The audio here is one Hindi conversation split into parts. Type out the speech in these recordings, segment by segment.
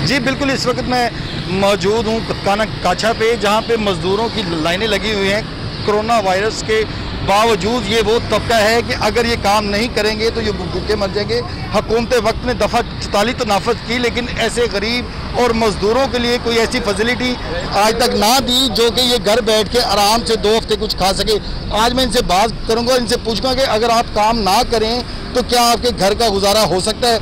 जी बिल्कुल, इस वक्त मैं मौजूद हूँ काछा पे, जहाँ पे मज़दूरों की लाइनें लगी हुई हैं। कोरोना वायरस के बावजूद ये वो तबका है कि अगर ये काम नहीं करेंगे तो ये भूखे मर जाएंगे। हुकूमत वक्त ने दफ़ा 44 तो नाफज की, लेकिन ऐसे गरीब और मज़दूरों के लिए कोई ऐसी फैसिलिटी आज तक ना दी जो कि ये घर बैठ के आराम से 2 हफ्ते कुछ खा सके। आज मैं इनसे बात करूँगा, इनसे पूछूँगा कि अगर आप काम ना करें तो क्या आपके घर का गुजारा हो सकता है।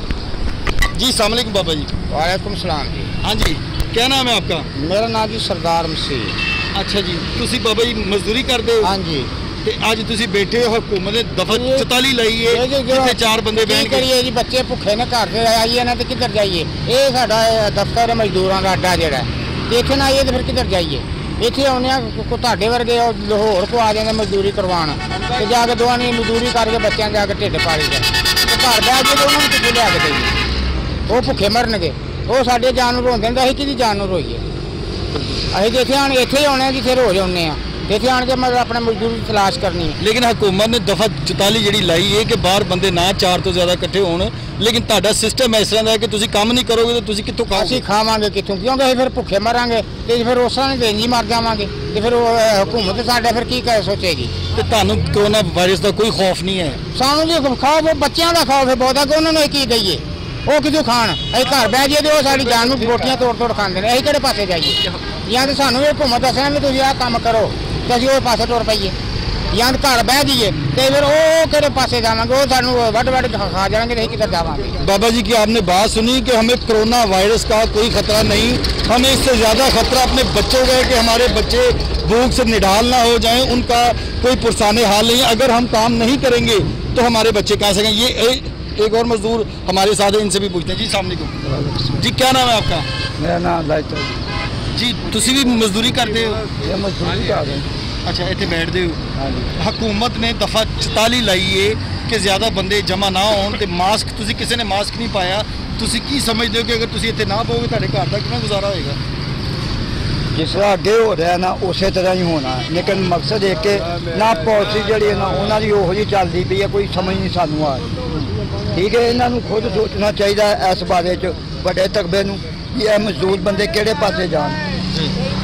जी अस्सलाम वालेकुम बाबा जी। वालेकुम सलाम जी। हाँ जी, क्या नाम है आपका? मेरा नाम जी सरदार मसीह। अच्छा जी, तुसी बाबा जी मजदूरी करते हो? हाँ जी। ते आज तुसी बैठे हो, हुकूमत ने दफा 44 लाई है, जिथे 4 बंदे बैठ करिए जी, बच्चे भुखे ने घर से आइए ना तो किधर जाइए। ये साडा दफ्तर है मजदूरों का अड्डा जिहड़ा, इत्थे ना आइए तो फिर किधर जाइए। इत्थे आने को तुहाडे वर्गे लाहौर को आ जाते मजदूरी करवाण ते जाके दोआं नी मजदूरी करके बच्चों जाके ढिड पाली जाए ते घर बैठ के तो उन्होंने कितों लिया के देइए। वो भुखे मरनगे, वो साडे जान रोंदे ने, असीं किहदी जान रोईए। असीं तो इत्थे आने इत्थे ही आने जिथे रोज आने आ, इत्थे आन के मतलब अपने मजदूरी तलाश करनी है। लेकिन हुकूमत ने दफा 44 जिहड़ी लाई है कि बाहर बंदे ना 4 तो ज़्यादा इकट्ठे होण, लेकिन तुहाडा सिस्टम इस तरह का है कि तुसीं काम नहीं करोगे तो तुसीं कित्थों खाओगे? असीं खावांगे कित्थों, क्योंकि असीं फिर भुखे मरांगे ते फिर उस तरह ते इंज मर जावांगे ते फिर हुकूमत साडे फिर की कर सोचेगी। ते तुहानूं कोरोना वायरस का कोई खौफ नहीं है? सानूं जी खौफ बच्चों का खौफ है बहुत, कि उन्होंने की दईए, वो कितों खाण। असीं घर बह जाइए तो साडी जान नूं रोटियां तोड़ तोड़ खांदे ने, असीं किहड़े पासे जाइए? या तो सानूं हुकूमत दस्सण भी तुसीं आह काम करो तो असीं उस पासे तुर पाइए, या घर बह जाइए तो फिर वो किहड़े पासे जावांगे? वो सानूं वड्ड वड्ड खा जाएंगे, असीं किधर जावांगे? बाबा जी की आपने बात सुनी कि हमें कोरोना वायरस का कोई खतरा नहीं, हमें इससे ज़्यादा खतरा अपने बच्चों का है कि हमारे बच्चे भूख से निढाल ना हो जाएं, उनका कोई पुरसाने हाल नहीं। अगर हम काम नहीं करेंगे तो हमारे बच्चे कहाँ से गए? ये एक और मजदूर हमारे साथ है, इनसे भी पूछते हैं। जी अस्सलाम वालेकुम जी, क्या नाम है आपका? मेरा नाम लाइतो जी। तुसी भी मजदूरी करते हो? ये मजदूरी कर रहे हैं। अच्छा, इतने बैठते हो? हाँ जी। हुकूमत ने दफा 44 लाई है कि ज़्यादा बंदे जमा ना होण ते मास्क, तुसी किसी ने मास्क नहीं पाया, तुसी की समझते हो कि अगर तुसी इतने ना पाओगे तुहाडे घर का कितना गुजारा होएगा? जिस तरह अगे हो रहा है ना उस तरह ही होना है, लेकिन मकसद एक कि ना पॉलिसी जी ना उन्होंने वो जी चलती पई है, कोई समझ नहीं सानू आ रही। ठीक है, इन्हों खुद सोचना चाहिए इस बारे बड़े तकबे नूं कि यह मजदूर बंदे किहड़े पासे जान।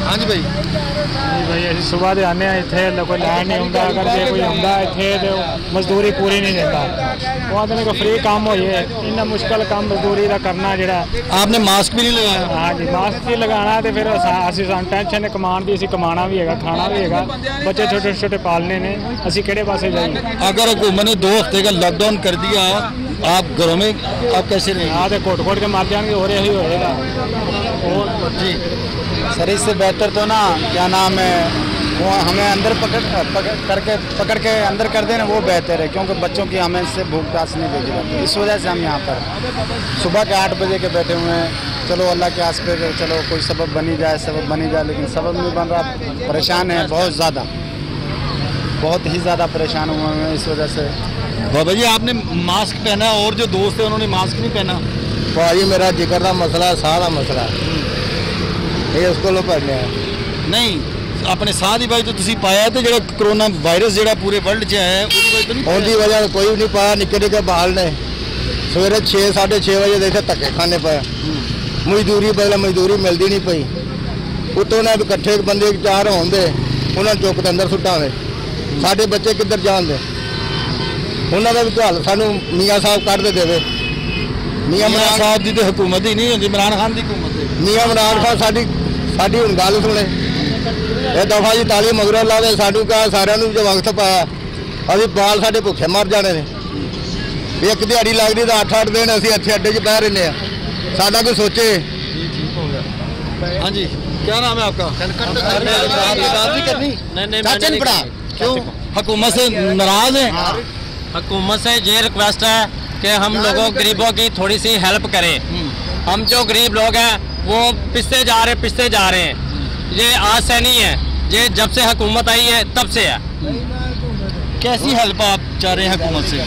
हाँ जी भाई। जी भाई, असीं सुबह दे आने इत्थे कोई लैन नहीं आउंदा, अगर जे कोई आउंदा इत्थे ते मजदूरी पूरी नहीं देता। वो आखदे ने कि फ्री काम होइए, इन्ना मुश्किल काम मजदूरी का करना जिहड़ा। आपने मास्क भी नहीं लगाया? हाँ जी, मास्क भी लगाना तो फिर असीं सानूं टेंशन है कमान की, असीं कमाना भी है, खाना भी है, बच्चे छोटे छोटे पालने ने, असीं किहड़े पासे जाइए? अगर हुकूमत ने 2 हफ्ते का लॉकडाउन कर दिया, आप घरों में आप कैसे रहेंगे? हाँ, तो घोट घोट के मर जाएंगे, हो रहा ही होएगा। और जी सर, इससे बेहतर तो ना क्या नाम है, वो हमें अंदर पकड़ के अंदर कर देना, वो बेहतर है, क्योंकि बच्चों की हमें इससे भूख प्यास नहीं भेजी जाती। इस वजह से हम यहाँ पर सुबह के 8 बजे के बैठे हुए हैं। चलो अल्लाह के आस पे चलो कोई सबब बनी जाए, लेकिन सबब नहीं बन रहा। परेशान है बहुत ज़्यादा, बहुत ही ज़्यादा परेशान हुए हैं इस वजह से। बाबा जी, आपने मास्क पहना और जो दोस्त है उन्होंने मास्क नहीं पहना? भाजी मेरा जिगर का मसला, सारा मसला ये उसको लो पढ़ने नहीं, अपने साथ ही भाई तो तुसी पाया तो जो कोरोना वायरस जो पूरे वर्ल्ड च है उनकी वजह कोई भी नहीं पाया। निके निके बाल ने सवेरे 6 साढ़े 6 बजे देखे धक्के खाने पे, मजदूरी पहले मजदूरी मिलती नहीं पई, उतों ने इकट्ठे बंदे 4 होंगे उन्होंने चुक के अंदर सुटा दे, साढ़े बच्चे किधर जान दे, उन्होंने भी हल सानू मियाँ साहब कढ़ दे देवे। मियाँ इमरान साहब की तो हुकूमत ही नहीं होती, इमरान खान की हुकूमत है। मियाँ इमरान खान साडी हुण गल सुने, ये दफा जी 44 मगरों ला के सानू कहा सारिਆਂ ਨੂੰ जो वक्त पाया, अभी बाल साडे भुखे मर जाने ने। एक दिहाड़ी लगती तो 8-8 दिन असीं इत्थे अड्डे 'च बह रहे हैं, साडा कोई सोचे। हाँ जी, क्या नाम है आपका? क्यों हुकूमत से नाराज है? हुकूमत से ये रिक्वेस्ट है कि हम लोगों गरीबों की थोड़ी सी हेल्प करें। हम जो गरीब लोग हैं वो पिसते जा रहे हैं। ये आज से नहीं है, ये जब से हुकूमत आई है तब से है। कैसी हेल्प आप चाह रहे हैं हुकूमत से?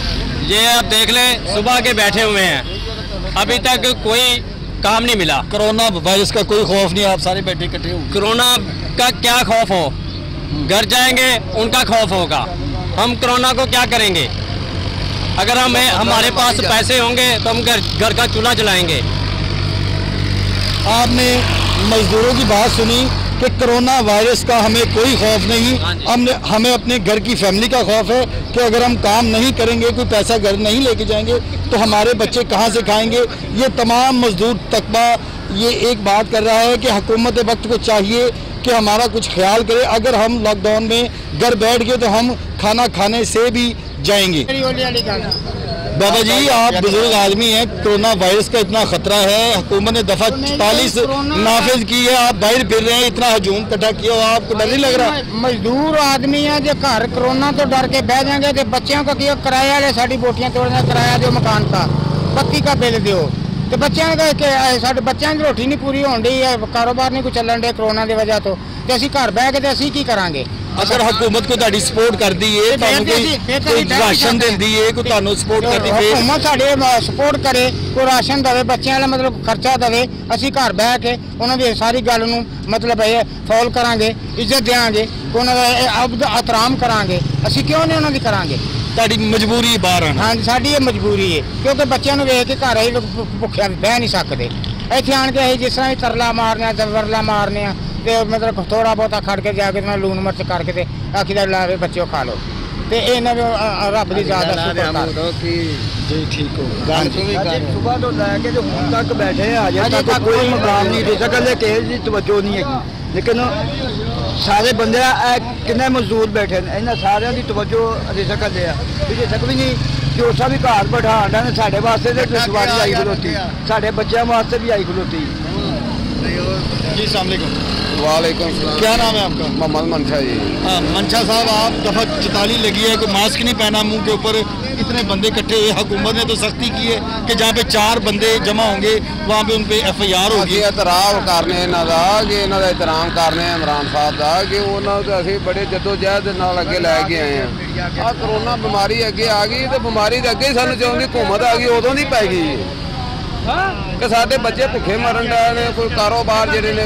ये आप देख लें, सुबह के बैठे हुए हैं, अभी तक कोई काम नहीं मिला। कोरोना वायरस का कोई खौफ नहीं, आप सारे बैठे इकट्ठे हो? कोरोना का क्या खौफ हो, घर जाएंगे उनका खौफ होगा। हम कोरोना को क्या करेंगे? अगर हमारे पास पैसे होंगे तो हम घर का चूल्हा जलाएंगे। आपने मजदूरों की बात सुनी कि कोरोना वायरस का हमें कोई खौफ नहीं, हमें अपने घर की फैमिली का खौफ है कि अगर हम काम नहीं करेंगे, कोई पैसा घर नहीं लेके जाएंगे तो हमारे बच्चे कहाँ से खाएंगे। ये तमाम मजदूर तबका ये एक बात कर रहा है कि हुकूमत वक्त को चाहिए कि हमारा कुछ ख्याल करे। अगर हम लॉकडाउन में घर बैठ गए तो हम खाना खाने से भी जाएंगे। बाबा जी, आप बुजुर्ग आदमी हैं, कोरोना वायरस का इतना खतरा है, हुकूमत ने दफा 44 नाफिज की है, आप बाहर फिर रहे हैं, इतना हजूम इकट्ठा किया, आपको डर नहीं लग रहा? मजदूर आदमी है जो घर कोरोना तो डर के बह जाएंगे तो बच्चों का किया किराया है, साड़ी बोटियां तोड़ना किराया दो मकान का, बत्ती का बिल दो, तो बच्चों का साढ़े बच्चों की रोटी नहीं पूरी होने डी है, कारोबार नहीं कुछ चलन डे कोरोना की वजह तो ਅਸੀਂ घर बह के ਅਸੀਂ ਕੀ ਕਰਾਂਗੇ। अगर हुकूमत को ਤੁਹਾਡੀ सपोर्ट करती है, कोई राशन देती है, कोई ਤੁਹਾਨੂੰ सपोर्ट करती है, हुकूमत ਸਾਡੇ सपोर्ट करे, कोई राशन देवे, बच्चों वाला मतलब खर्चा देवे, ਅਸੀਂ घर बह के उन्होंने सारी गल ਨੂੰ मतलब फॉल करांगे, इज्जत देंगे, उन्होंने एहतराम करांगे, ਅਸੀਂ क्यों नहीं उन्होंने करांगे। ਤੁਹਾਡੀ ਮਜਬੂਰੀ ਬਾਹਰ ਆਣਾ। हाँ साड़ी ये मजबूरी है क्योंकि बच्चों को वेख के घर ही भुखिया बह नहीं सकते, इतने आन के अं जिस तरह ही तरला मारने जबरला मारने तो मतलब थोड़ा बहुत खड़ के जाके लून मिर्च करके आखी लावे बच्चों खा लो, तो इन्हें रब की ज़्यादा ठीक हो। सुबह तो लैके जो ਹੁਣ तक बैठे हैं अजे तक कोई मुकाम नहीं दे सकते, किसी की तवज्जो नहीं है, लेकिन सारे बंदे किन्ने मजदूर बैठे हैं, इन्हें सारे की तवज्जो दे सकते हैं, दे सक भी नहीं। जोशा भी घर बैठा ने साढ़े वास्ते तो दुश्वारी आई खलोती, साढ़े बच्चों वास्ते भी आई खलोती। जी अस्सलाम वालेकुम सलाम। क्या नाम है आपका? मोहम्मद मंशा जी। हाँ मंशा साहब, आप दफा 44 लगी है, कोई मास्क नहीं पहना मुंह के ऊपर, इतने बंदे इकट्ठे हुए, हुकूमत ने तो सख्ती की है कि जहाँ पे 4 बंदे जमा होंगे वहाँ पे उन पे FIR होगी। एतराम करने इन्हों का कि इन्हों का एहतराम करने इमरान साहब का कि उन्होंने असीं बड़े जद्दोजहद नाल अगे लैके आए हैं। आ कोरोना बीमारी अगे आ गई तो बीमारी तो अगे सानूं जदों दी हुकूमत आ गई उदों दी पै गई कि साडे बच्चे भुखे मरन डे ने, कोई कारोबार जिहड़े ने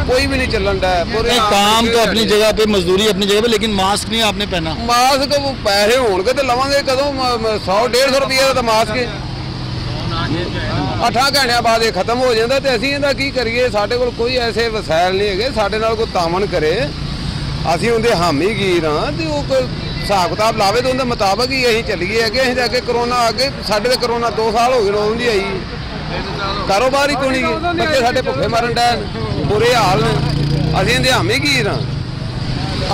कोई भी नहीं चलन डे। पूरे काम तो अपनी जगह पे, मजदूरी अपनी जगह पे, लेकिन मास्क नहीं आपने पहना। मास्क पैसे होणगे तो लवांगे कदों, 100-150 रुपये का मास्क 8 घंटे बाद ये खत्म हो जाता, तो असीं इहदा की करिए। साडे कोल कोई ऐसे वसैल नहीं है, साडे नाल कोई तामन करे, असीं उहदे हामी गिर हाँ, तो वो कोई हिसाब किताब लावे तो उनके मुताबिक ही असीं चलीए अगे। असीं अगे कोरोना अगे साडे तो कोरोना 2 साल हो गए उदों दी आई, कारोबार ही कोई नहीं, बच्चे साडे भुखे मरन डे, बुरे हाल ने, असीं इहदे हामी गिर हाँ।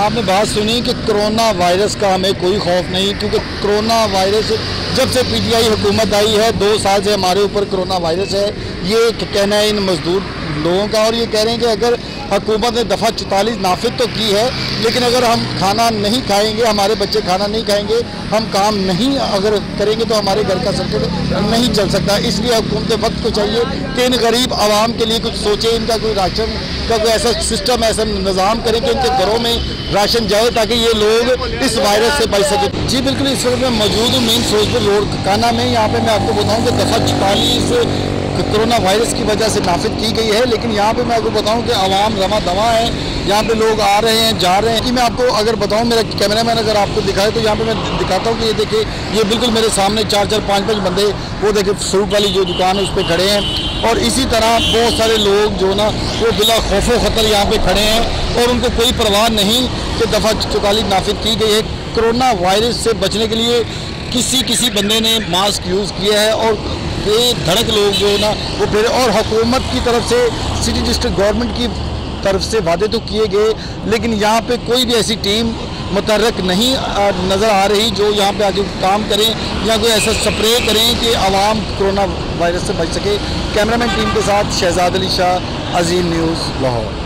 आपने बात सुनी कि कोरोना वायरस का हमें कोई खौफ नहीं, क्योंकि कोरोना वायरस जब से PTI हुकूमत आई है 2 साल से हमारे ऊपर कोरोना वायरस है, ये कहना है इन मजदूर लोगों का। और ये कह रहे हैं कि अगर हुकूमत ने दफ़ा 44 नाफिज तो की है, लेकिन अगर हम खाना नहीं खाएंगे, हमारे बच्चे खाना नहीं खाएंगे, हम काम नहीं अगर करेंगे तो हमारे घर का सर्कल नहीं चल सकता। इसलिए हुकूमत वक्त को चाहिए कि इन गरीब आवाम के लिए कुछ सोचे, इनका कोई राशन का कोई ऐसा सिस्टम, ऐसा निज़ाम करें कि इनके घरों में राशन जाए ताकि ये लोग इस वायरस से बच सकें। जी बिल्कुल, इस वक्त मैं मौजूद हूँ मेन सोजपुर रोड काना में। यहाँ पे मैं आपको बताऊँ कि दफ़ा 44 कोरोना वायरस की वजह से नाफिज की गई है, लेकिन यहाँ पे मैं आपको बताऊँ कि आवाम रमा दवा है, यहाँ पे लोग आ रहे हैं जा रहे हैं। कि मैं आपको अगर बताऊँ, मेरा कैमरामैन अगर आपको दिखाए तो यहाँ पे मैं दिखाता हूँ कि ये देखिए, ये बिल्कुल मेरे सामने 4-4, 5-5 बंदे, वो देखिए फ्रूट वाली जो दुकान है उस पर खड़े हैं, और इसी तरह बहुत सारे लोग जो ना वो बिला खौफो खतर यहाँ पे खड़े हैं और उनको कोई परवाह नहीं कि दफ़ा 44 नाफिज की गई है। कोरोना वायरस से बचने के लिए किसी बंदे ने मास्क यूज़ किया है और बेधड़क लोग जो है ना वो फिर, और हुकूमत की तरफ से, सिटी डिस्ट्रिक्ट गवर्नमेंट की तरफ से वादे तो किए गए, लेकिन यहाँ पे कोई भी ऐसी टीम मुतहर्रिक नहीं नज़र आ रही जो यहाँ पे आके काम करें या कोई ऐसा स्प्रे करें कि आवाम कोरोना वायरस से बच सके। कैमरामैन टीम के साथ शहजाद अली शाह, अजीम न्यूज़, लाहौर।